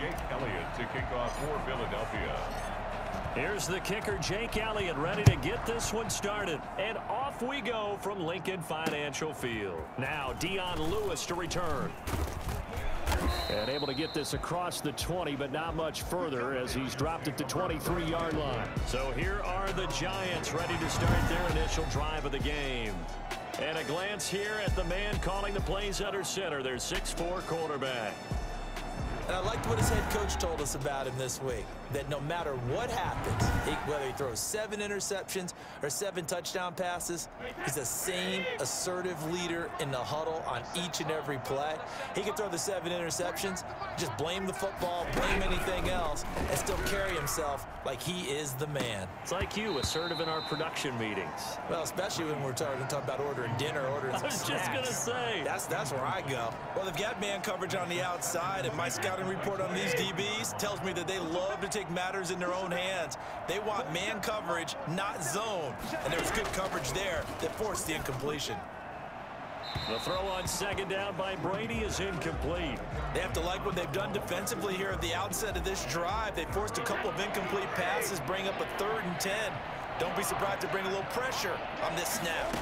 Jake Elliott to kick off for Philadelphia. Here's the kicker, Jake Elliott, ready to get this one started. And off we go from Lincoln Financial Field. Now Dion Lewis to return. And able to get this across the 20, but not much further as he's dropped it to 23-yard line. So here are the Giants ready to start their initial drive of the game. And a glance here at the man calling the plays under center, their 6'4" quarterback. And I liked what his head coach told us about him this week, that no matter what happens, whether he throws 7 interceptions or 7 touchdown passes, he's the same assertive leader in the huddle on each and every play. He can throw the 7 interceptions, just blame the football, blame anything else, and still carry himself like he is the man. It's like you, assertive in our production meetings. Well, especially when we're talking about ordering dinner, ordering some snacks. I was just going to say. That's where I go. Well, they've got man coverage on the outside, and my scouting report on these DBs tells me that they love to take matters in their own hands. They want man coverage, not zone. And there was good coverage there that forced the incompletion. The throw on second down by Brady is incomplete. They have to like what they've done defensively here at the outset of this drive. They forced a couple of incomplete passes, bring up a 3rd and 10. Don't be surprised to bring a little pressure on this snap.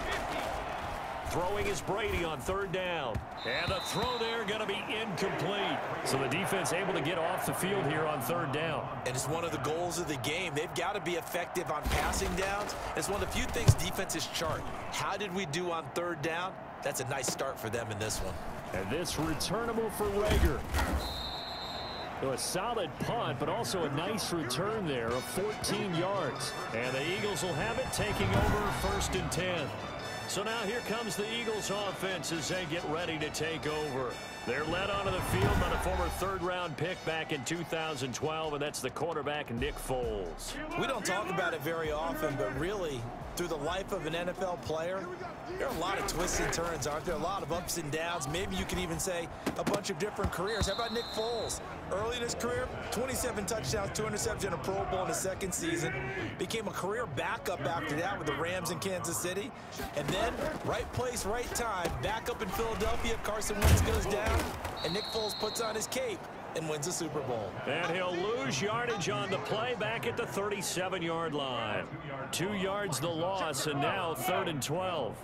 Throwing is Brady on 3rd down. And the throw there going to be incomplete. So the defense able to get off the field here on 3rd down. And it's one of the goals of the game. They've got to be effective on passing downs. It's one of the few things defenses chart. How did we do on 3rd down? That's a nice start for them in this one. And this returnable for Rager. So a solid punt, but also a nice return there of 14 yards. And the Eagles will have it, taking over 1st and 10. So now here comes the Eagles offense as they get ready to take over. They're led onto the field by the former 3rd-round pick back in 2012, and that's the quarterback, Nick Foles. We don't talk about it very often, but really, through the life of an NFL player, there are a lot of twists and turns, aren't there? A lot of ups and downs. Maybe you could even say a bunch of different careers. How about Nick Foles? Early in his career, 27 touchdowns, 2 interceptions, and a Pro Bowl in his 2nd season. Became a career backup after that with the Rams in Kansas City. And then, right place, right time, back up in Philadelphia. Carson Wentz goes down, and Nick Foles puts on his cape and wins the Super Bowl. And he'll lose yardage on the play back at the 37-yard line. 2 yards the loss, and now 3rd and 12.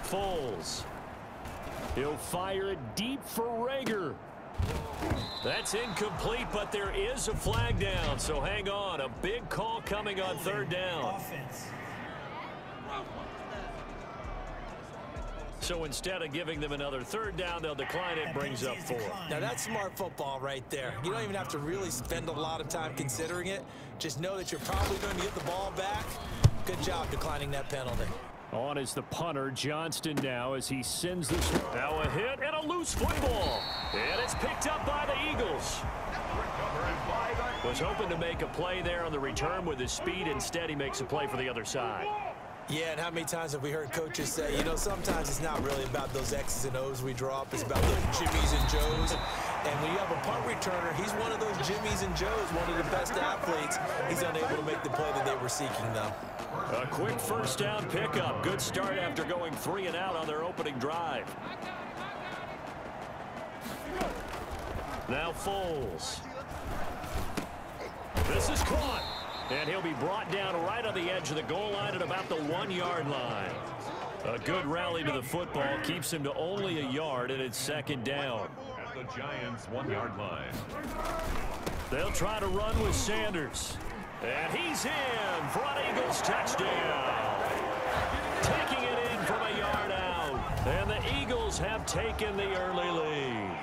Foles. He'll fire it deep for Rager. That's incomplete, but there is a flag down, so hang on. A big call coming on 3rd down. So instead of giving them another 3rd down, they'll decline it, brings up 4. Now that's smart football right there. You don't even have to really spend a lot of time considering it. Just know that you're probably going to get the ball back. Good job declining that penalty. On is the punter, Johnston, now as he sends this. Now a hit and a loose football. And it's picked up by the Eagles. Was hoping to make a play there on the return with his speed. Instead, he makes a play for the other side. Yeah, and how many times have we heard coaches say, you know, sometimes it's not really about those X's and O's we draw up. It's about those Jimmies and Joes. And when you have a punt returner, he's one of those Jimmies and Joes, one of the best athletes. He's unable to make the play that they were seeking, though. A quick 1st down pickup. Good start after going 3 and out on their opening drive. Now Foles. This is caught. And he'll be brought down right on the edge of the goal line at about the 1-yard line. A good rally to the football keeps him to only a yard, and it's 2nd down. At the Giants' 1-yard line. They'll try to run with Sanders. And he's in for an Eagles touchdown. Taking it in from a yard out. And the Eagles have taken the early lead.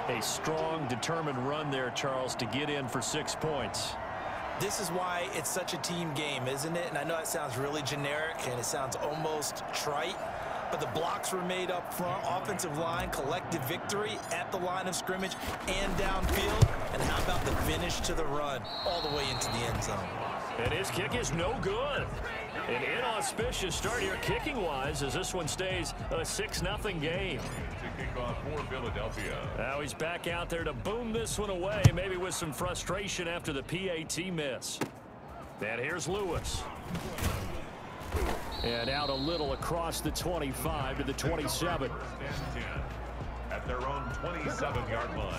A strong, determined run there, Charles, to get in for 6 points. This is why it's such a team game, isn't it? And I know it sounds really generic and it sounds almost trite, but the blocks were made up front, offensive line, collective victory at the line of scrimmage and downfield. And how about the finish to the run all the way into the end zone? And his kick is no good. An inauspicious start here kicking-wise as this one stays a 6-0 game. To kick off for Philadelphia. Now he's back out there to boom this one away, maybe with some frustration after the PAT miss. And here's Lewis. And out a little across the 25 to the 27. at their own 27-yard line.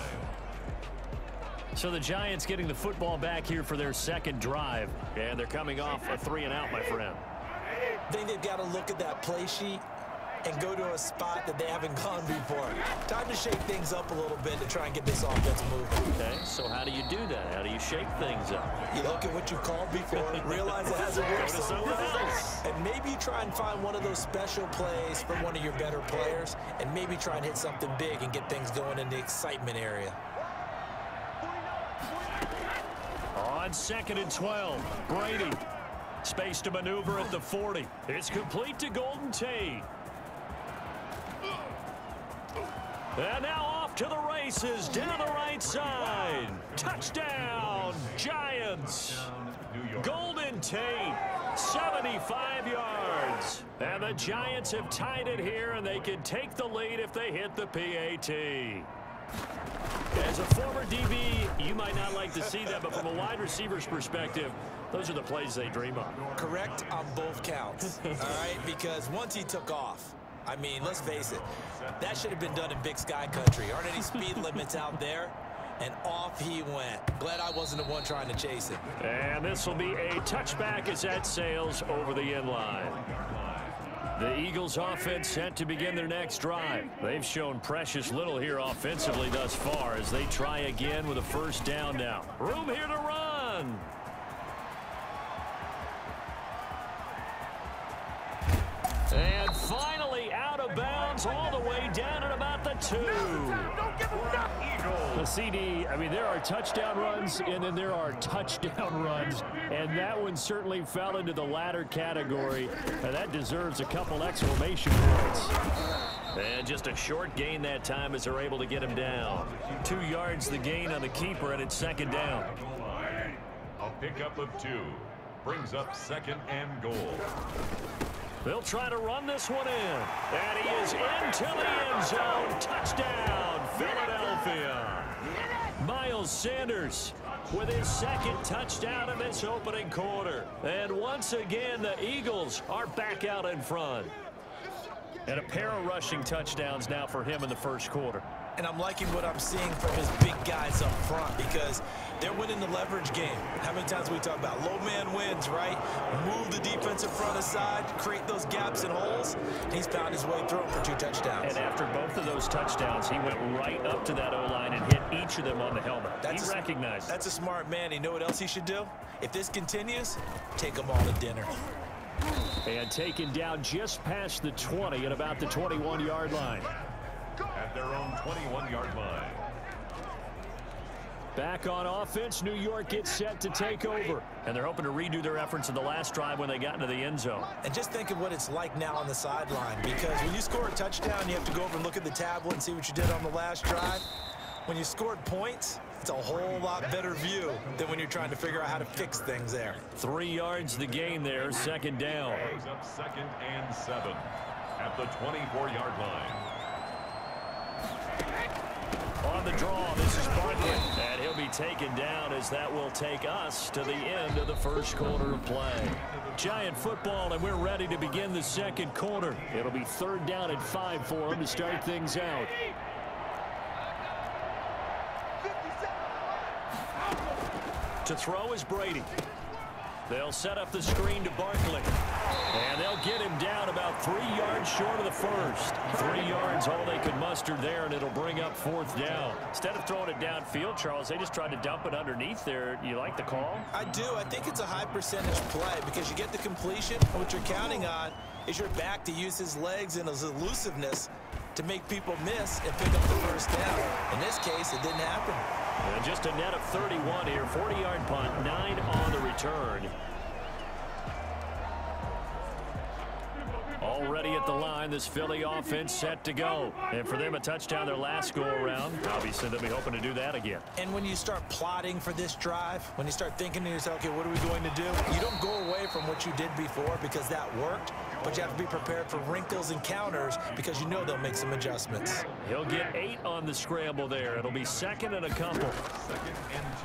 So the Giants getting the football back here for their second drive. And they're coming off a 3-and-out, my friend. I think they've got to look at that play sheet and go to a spot that they haven't gone before. Time to shake things up a little bit to try and get this offense moving. Okay, so how do you do that? How do you shake things up? You look at what you called before, realize it hasn't worked Go to somewhere else. and maybe try and find one of those special plays from one of your better players, and maybe try and hit something big and get things going in the excitement area. On 2nd and 12, Brady. Space to maneuver at the 40. It's complete to Golden Tate. And now off to the races, down the right side. Touchdown, Giants. Golden Tate, 75 yards. And the Giants have tied it here, and they can take the lead if they hit the PAT. As a former DB, you might not like to see that, but from a wide receiver's perspective, those are the plays they dream of. Correct on both counts, all right? Because once he took off, I mean, let's face it, that should have been done in Big Sky Country. Aren't any speed limits out there? And off he went. Glad I wasn't the one trying to chase him. And this will be a touchback as that sails over the end line. The Eagles offense set to begin their next drive. They've shown precious little here offensively thus far as they try again with a first down now. Room here to run. And finally out of bounds all the way down at about the 2. The CD, I mean, there are touchdown runs and then there are touchdown runs. And that one certainly fell into the latter category. And that deserves a couple exclamation points. And just a short gain that time as they're able to get him down. 2 yards the gain on the keeper, and it's second down. A pickup of 2 brings up 2nd and goal. They'll try to run this one in. And he is into the end zone. Touchdown, Philadelphia. Miles Sanders with his second touchdown in this opening quarter. And once again, the Eagles are back out in front. And a pair of rushing touchdowns now for him in the first quarter. And I'm liking what I'm seeing from his big guys up front because they're winning the leverage game. How many times we talk about low man wins, right? Move the defensive front aside, create those gaps and holes. And he's found his way through them for 2 touchdowns. And after both of those touchdowns, he went right up to that O-line and hit each of them on the helmet. He recognized. That's a smart man. You know what else he should do? If this continues, take them all to dinner. And taken down just past the 20 at about the 21-yard line. At their own 21-yard line. Back on offense, New York gets set to take over. And they're hoping to redo their efforts in the last drive when they got into the end zone. And just think of what it's like now on the sideline, because when you score a touchdown, you have to go over and look at the tablet and see what you did on the last drive. When you scored points, it's a whole lot better view than when you're trying to figure out how to fix things there. 3 yards the gain there, second down. Brings up 2nd and 7 at the 24-yard line. On the draw, this is Barkley, and he'll be taken down as that will take us to the end of the first quarter of play. Giant football, and we're ready to begin the second quarter. It'll be 3rd down and 5 for them to start things out. To throw is Brady. They'll set up the screen to Barkley. And they'll get him down about 3 yards short of the first. 3 yards all they could muster there, and it'll bring up 4th down. Instead of throwing it downfield, Charles, they just tried to dump it underneath there. You like the call? I do. I think it's a high percentage play because you get the completion. What you're counting on is your back to use his legs and his elusiveness to make people miss and pick up the first down. In this case, it didn't happen. And just a net of 31 here. 40-yard punt, 9 on the return. Already at the line, this Philly offense set to go. And for them, a touchdown their last go-around. Obviously, they'll be hoping to do that again. And when you start plotting for this drive, when you start thinking to yourself, okay, what are we going to do? You don't go away from what you did before because that worked, but you have to be prepared for wrinkles and counters because you know they'll make some adjustments. He'll get 8 on the scramble there. It'll be 2nd and a couple.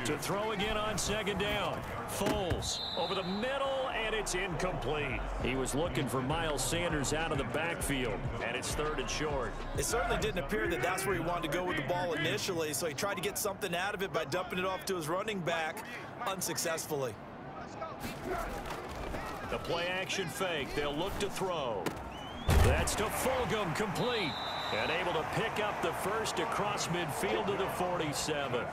To throw again on 2nd down. Foles over the middle, and it's incomplete. He was looking for Miles Sanders out of the backfield, and it's 3rd and short. It certainly didn't appear that that's where he wanted to go with the ball initially, so he tried to get something out of it by dumping it off to his running back unsuccessfully. The play-action fake. They'll look to throw. That's to Fulgham, complete. And able to pick up the first across midfield to the 47.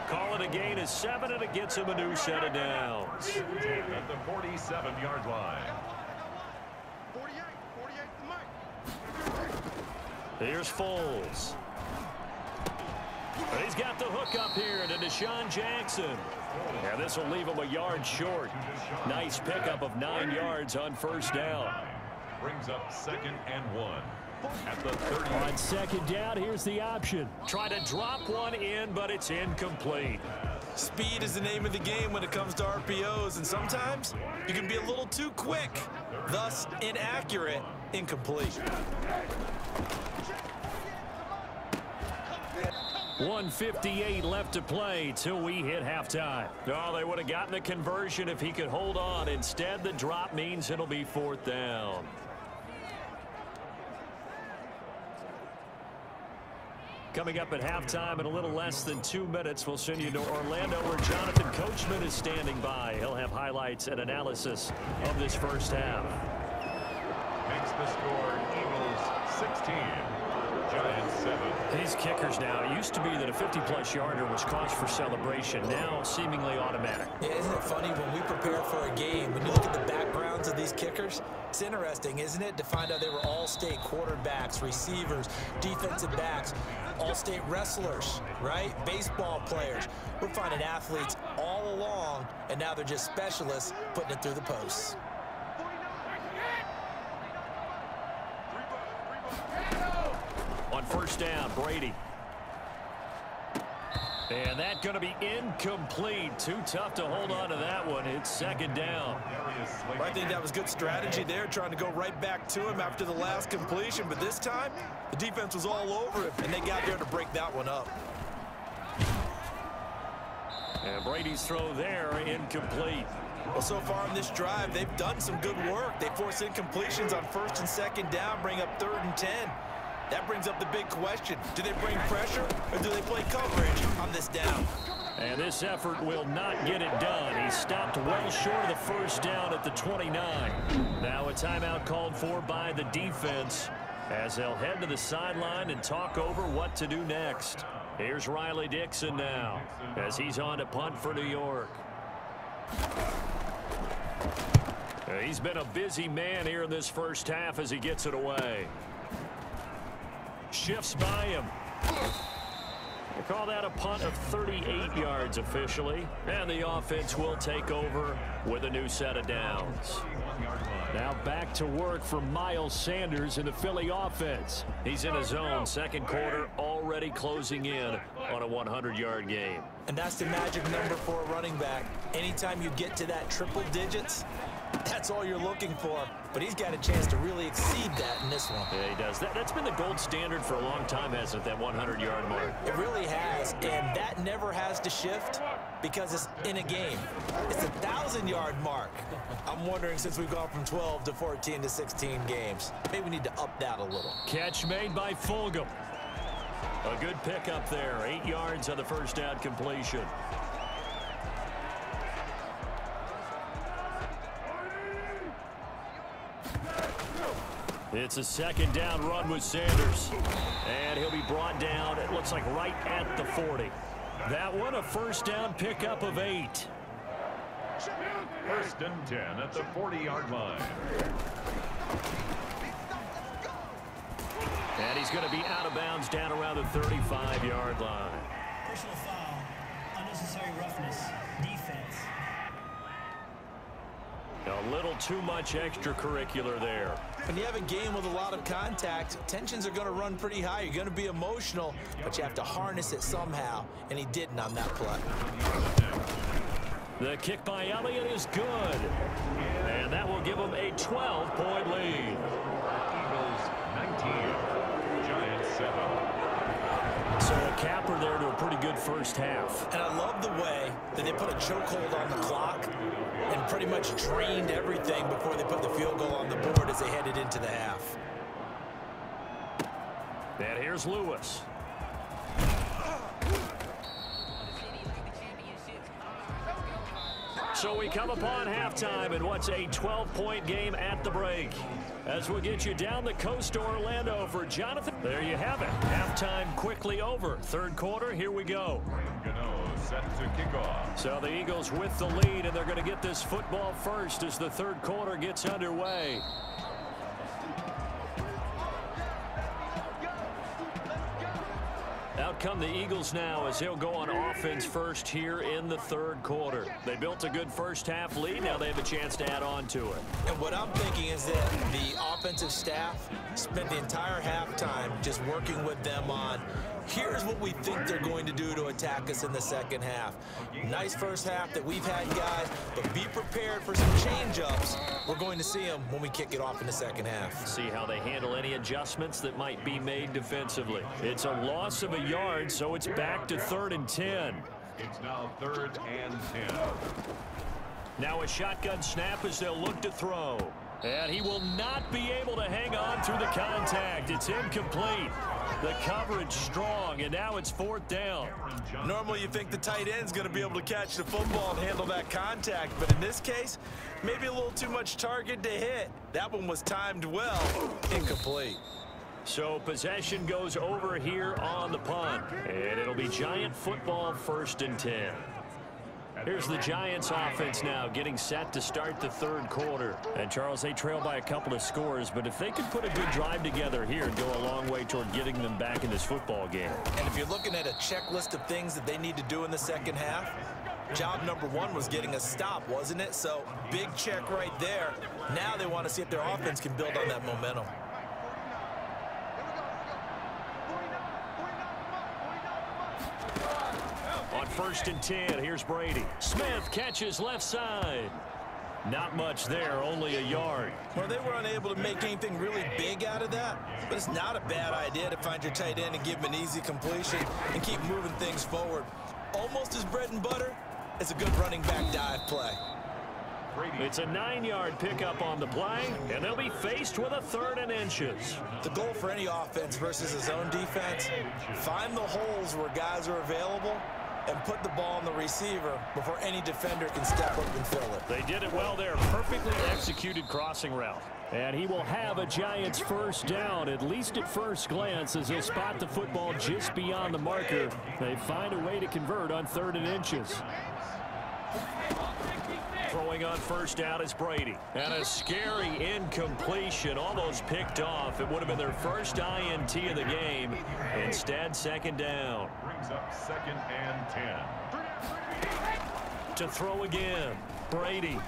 Call it a gain of 7, and it gets him a new set of downs. At the 47-yard line. Here's Foles. He's got the hook up here to Deshaun Jackson. And this will leave him a yard short. Nice pickup of 9 yards on first down. Brings up 2nd and 1. At the 30. On second down, here's the option. Try to drop one in, but it's incomplete. Speed is the name of the game when it comes to RPOs, and sometimes you can be a little too quick, thus inaccurate, incomplete. 1:58 left to play till we hit halftime. Oh, they would have gotten the conversion if he could hold on. Instead, the drop means it'll be 4th down. Coming up at halftime in a little less than 2 minutes, we'll send you to Orlando where Jonathan Coachman is standing by. He'll have highlights and analysis of this first half. Makes the score Eagles 16. Giants 7. These kickers now, it used to be that a 50-plus yarder was cause for celebration. Now seemingly automatic. Yeah, isn't it funny when we prepare for a game, when you look at the backgrounds of these kickers, it's interesting, isn't it, to find out they were all-state quarterbacks, receivers, defensive backs, all-state wrestlers, right? Baseball players. We're finding athletes all along, and now they're just specialists putting it through the posts. On first down, Brady. And that's going to be incomplete. Too tough to hold on to that one. It's 2nd down. I think that was good strategy there, trying to go right back to him after the last completion. But this time, the defense was all over him, and they got there to break that one up. And Brady's throw there, incomplete. Well, so far in this drive, they've done some good work. They force incompletions on 1st and 2nd down, bring up 3rd and 10. That brings up the big question. Do they bring pressure or do they play coverage on this down? And this effort will not get it done. He stopped well short of the first down at the 29. Now a timeout called for by the defense as they'll head to the sideline and talk over what to do next. Here's Riley Dixon now as he's on to punt for New York. He's been a busy man here in this first half as he gets it away. Shifts by him. They call that a punt of 38 yards officially. And the offense will take over with a new set of downs. Now back to work for Miles Sanders in the Philly offense. He's in his zone, 2nd quarter, already closing in on a 100-yard game. And that's the magic number for a running back. Anytime you get to that triple digits, that's all you're looking for. But he's got a chance to really exceed that in this one. Yeah, he does. That's been the gold standard for a long time, hasn't it, that 100-yard mark? It really has, and that never has to shift because it's in a game. It's a 1,000-yard mark. I'm wondering, since we've gone from 12 to 14 to 16 games, maybe we need to up that a little. Catch made by Fulgham. A good pickup there. 8 yards on the first down completion. It's a 2nd down run with Sanders. And he'll be brought down, it looks like right at the 40. That one a first down pickup of 8. 1st and 10 at the 40-yard line. And he's going to be out of bounds down around the 35-yard line. Personal foul, unnecessary roughness, defense. A little too much extracurricular there. When you have a game with a lot of contact, tensions are going to run pretty high. You're going to be emotional, but you have to harness it somehow, and he didn't on that play. The kick by Elliott is good. And that will give him a 12-point lead. Eagles 19, Giants 7. So a capper there to a pretty good first half. And I love the way that they put a chokehold on the clock and pretty much drained everything before they put the field goal on the board as they headed into the half. And here's Lewis. So we come upon halftime in what's a 12-point game at the break. As we'll get you down the coast to Orlando for Jonathan. There you have it. Halftime quickly over. Third quarter, here we go. Set to kick off. So the Eagles with the lead, and they're going to get this football first as the third quarter gets underway. Out come the Eagles now as they'll go on offense first here in the third quarter. They built a good first half lead. Now they have a chance to add on to it. And what I'm thinking is that the offensive staff spent the entire halftime just working with them on here's what we think they're going to do to attack us in the second half. Nice first half that we've had, guys, but be prepared for some change-ups. We're going to see them when we kick it off in the second half. See how they handle any adjustments that might be made defensively. It's a loss of a yard, so it's back to 3rd and 10. It's now 3rd and 10. Now a shotgun snap as they'll look to throw. And he will not be able to hang on through the contact. It's incomplete. The coverage strong, and now it's 4th down. Normally you think the tight end's going to be able to catch the football and handle that contact, but in this case, maybe a little too much target to hit. That one was timed well. Incomplete. So possession goes over here on the punt, and it'll be Giant football 1st and 10. Here's the Giants offense now getting set to start the third quarter. And Charles, they trail by a couple of scores, but if they can put a good drive together here and go a long way toward getting them back in this football game. And if you're looking at a checklist of things that they need to do in the second half, job number 1 was getting a stop, wasn't it? So big check right there. Now they want to see if their offense can build on that momentum. On 1st and 10, here's Brady. Smith catches left side. Not much there, only a yard. Well, they were unable to make anything really big out of that, but it's not a bad idea to find your tight end and give him an easy completion and keep moving things forward. Almost as bread and butter as a good running back dive play. It's a 9-yard pickup on the play, and they'll be faced with a 3rd and inches. The goal for any offense versus a zone defense, find the holes where guys are available and put the ball on the receiver before any defender can step up and fill it. They did it well there. Perfectly executed crossing route. And he will have a Giants first down, at least at first glance, as he'll spot the football just beyond the marker. They find a way to convert on 3rd and inches. Throwing on first down is Brady. And a scary incompletion, almost picked off. It would have been their first INT of the game. Instead, 2nd down. Brings up 2nd and 10. To throw again, Brady.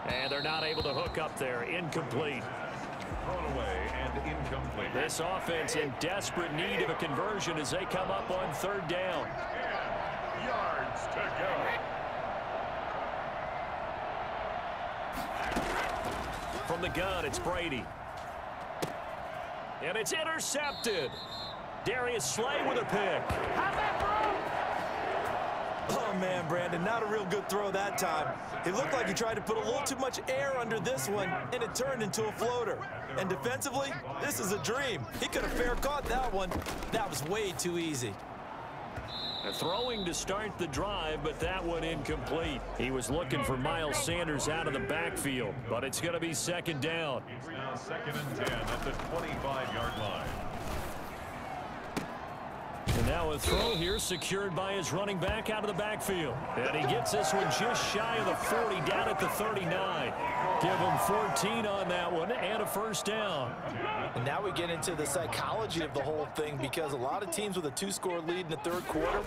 And they're not able to hook up there. Incomplete. Thrown away and incomplete. This offense in desperate need of a conversion as they come up on 3rd down. Yards to go. From the gun, it's Brady. And it's intercepted. Darius Slay with a pick. Oh, man, Brandon, not a real good throw that time. It looked like he tried to put a little too much air under this one, and it turned into a floater. And defensively, this is a dream. He could have fair caught that one. That was way too easy. Throwing to start the drive, but that one incomplete. He was looking for Miles Sanders out of the backfield, but it's going to be 2nd down. It's now 2nd and 10 at the 25-yard line. And now a throw here secured by his running back out of the backfield. And he gets this one just shy of the 40, down at the 39. Give him 14 on that one and a first down. And now we get into the psychology of the whole thing, because a lot of teams with a 2-score lead in the third quarter,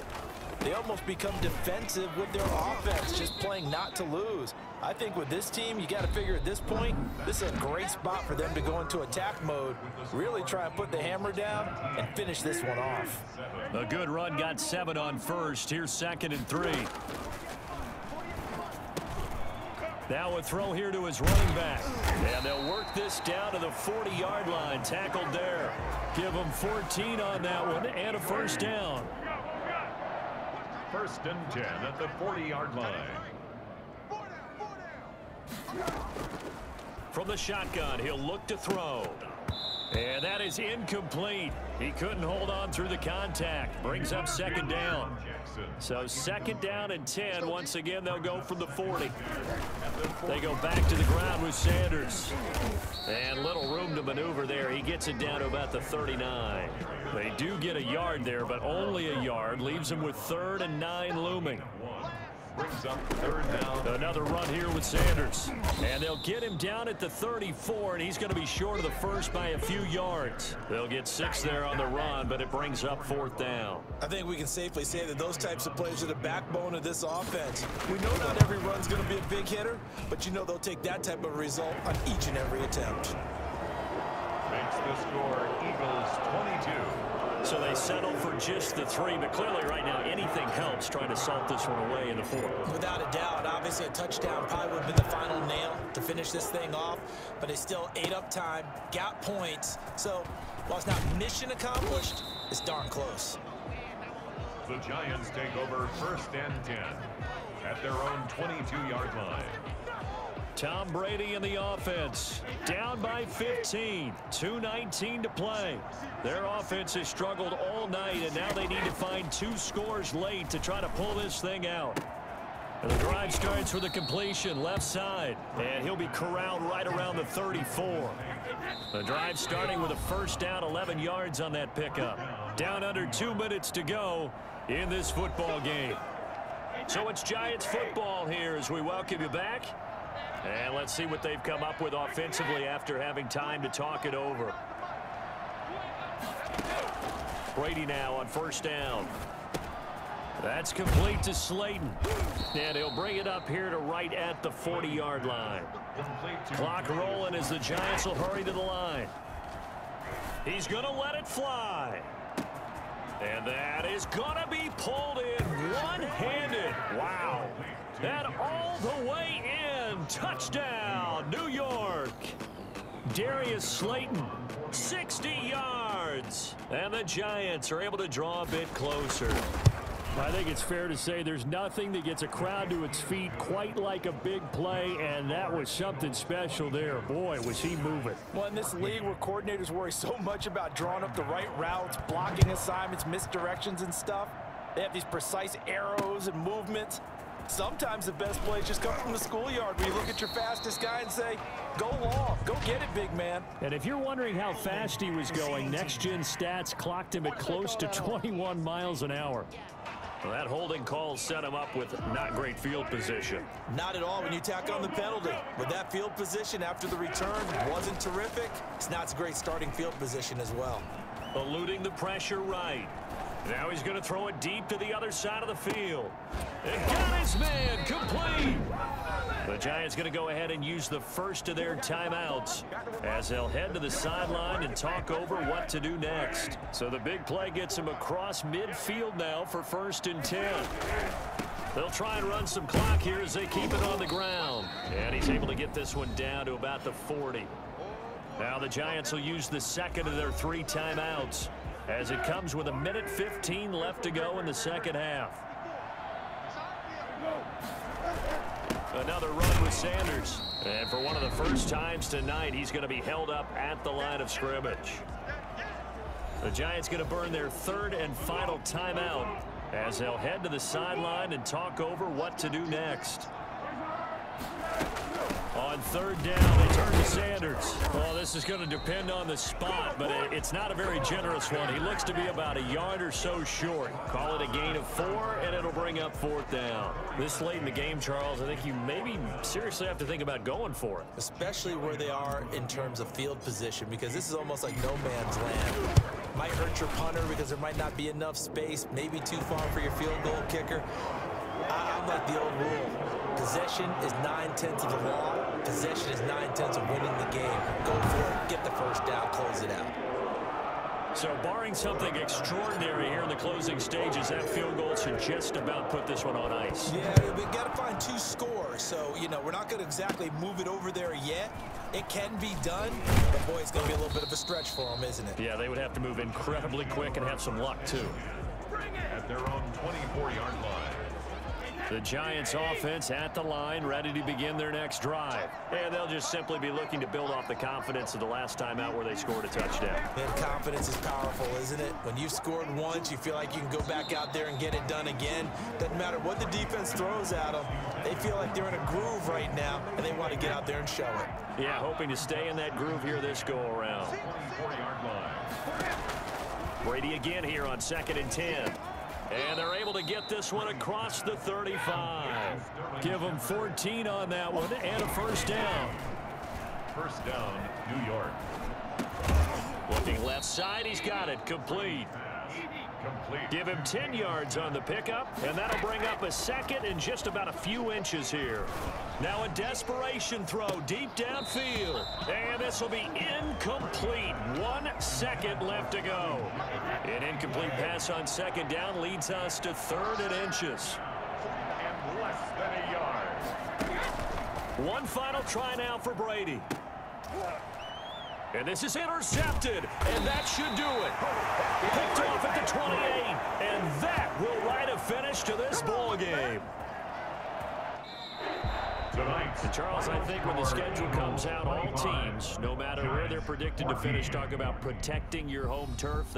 they almost become defensive with their offense, just playing not to lose. I think with this team, you got to figure at this point, this is a great spot for them to go into attack mode, really try and put the hammer down and finish this one off. A good run got 7 on first. Here's 2nd and 3. Now a throw here to his running back. And they'll work this down to the 40-yard line. Tackled there. Give him 14 on that one and a first down. 1st and 10 at the 40-yard line. From the shotgun, he'll look to throw. And that is incomplete. He couldn't hold on through the contact. Brings up 2nd down. So 2nd down and 10. Once again, they'll go from the 40. They go back to the ground with Sanders. And little room to maneuver there. He gets it down to about the 39. They do get a yard there, but only a yard. Leaves them with 3rd and 9 looming. Brings up 3rd down. Another run here with Sanders. And they'll get him down at the 34, and he's going to be short of the first by a few yards. They'll get 6 there on the run, but it brings up 4th down. I think we can safely say that those types of plays are the backbone of this offense. We know not every run's going to be a big hitter, but you know they'll take that type of result on each and every attempt. Makes the score Eagles 22. So they settle for just the 3, but clearly right now anything helps trying to salt this one away in the 4th. Without a doubt, obviously a touchdown probably would have been the final nail to finish this thing off, but they still ate up time, got points. So while it's not mission accomplished, it's darn close. The Giants take over 1st and 10 at their own 22-yard line. Tom Brady in the offense, down by 15, 2:19 to play. Their offense has struggled all night, and now they need to find 2 scores late to try to pull this thing out. And the drive starts with a completion left side, and he'll be corralled right around the 34. The drive starting with a 1st down, 11 yards on that pickup. Down under 2 minutes to go in this football game. So it's Giants football here as we welcome you back. And let's see what they've come up with offensively after having time to talk it over. Brady now on 1st down. That's complete to Slayton. And he'll bring it up here to right at the 40-yard line. Clock rolling as the Giants will hurry to the line. He's going to let it fly. And that is going to be pulled in one-handed. Wow. And all the way in. Touchdown, New York. Darius Slayton, 60 yards. And the Giants are able to draw a bit closer. I think it's fair to say there's nothing that gets a crowd to its feet quite like a big play, and that was something special there. Boy, was he moving. Well, in this league where coordinators worry so much about drawing up the right routes, blocking assignments, misdirections and stuff, they have these precise arrows and movements. Sometimes the best plays just come from the schoolyard where you look at your fastest guy and say, go long, go get it, big man. And if you're wondering how fast he was going, next-gen stats clocked him at close to 21 miles an hour. Well, that holding call set him up with not great field position. Not at all when you tack on the penalty. With that field position after the return wasn't terrific, it's not a great starting field position as well. Eluding the pressure right. Now he's going to throw it deep to the other side of the field. And got his man complete. The Giants going to go ahead and use the first of their timeouts as they'll head to the sideline and talk over what to do next. So the big play gets him across midfield now for 1st and 10. They'll try and run some clock here as they keep it on the ground. And he's able to get this one down to about the 40. Now the Giants will use the second of their 3 timeouts as it comes with 1:15 left to go in the second half. Another run with Sanders. And for one of the first times tonight, he's going to be held up at the line of scrimmage. The Giants going to burn their 3rd and final timeout as they'll head to the sideline and talk over what to do next. On 3rd down, they turn to Sanders. Well, this is going to depend on the spot, but it's not a very generous one. He looks to be about a yard or so short. Call it a gain of 4, and it'll bring up 4th down. This late in the game, Charles, I think you maybe seriously have to think about going for it. Especially where they are in terms of field position, because this is almost like no man's land. Might hurt your punter because there might not be enough space, maybe too far for your field goal kicker. I'm like the old rule. Possession is 9/10 of the law. Possession is 9/10 of winning the game. Go for it. Get the first down. Close it out. So barring something extraordinary here in the closing stages, that field goal should just about put this one on ice. Yeah, we got to find 2 scores. So, you know, we're not going to exactly move it over there yet. It can be done, but boy, it's going to be a little bit of a stretch for them, isn't it? Yeah, they would have to move incredibly quick and have some luck, too. At their own 24-yard line. The Giants offense at the line, ready to begin their next drive. And they'll just simply be looking to build off the confidence of the last time out where they scored a touchdown. And confidence is powerful, isn't it? When you've scored once, you feel like you can go back out there and get it done again. Doesn't matter what the defense throws at them. They feel like they're in a groove right now, and they want to get out there and show it. Yeah, hoping to stay in that groove here this go-around. 24-yard line. Brady again here on 2nd and 10. And they're able to get this one across the 35. Give them 14 on that one and a first down. First down, New York. Looking left side, he's got it. Complete. Give him 10 yards on the pickup, and that'll bring up a second and just about a few inches here. Now a desperation throw deep downfield, and this will be incomplete. 1 second left to go. An incomplete pass on 2nd down leads us to 3rd and inches. And less than a yard. One final try now for Brady. And this is intercepted, and that should do it. Picked off at the 28, and that will write a finish to this ball game. And Charles, I think when the schedule comes out, all teams, no matter where they're predicted to finish, talk about protecting your home turf.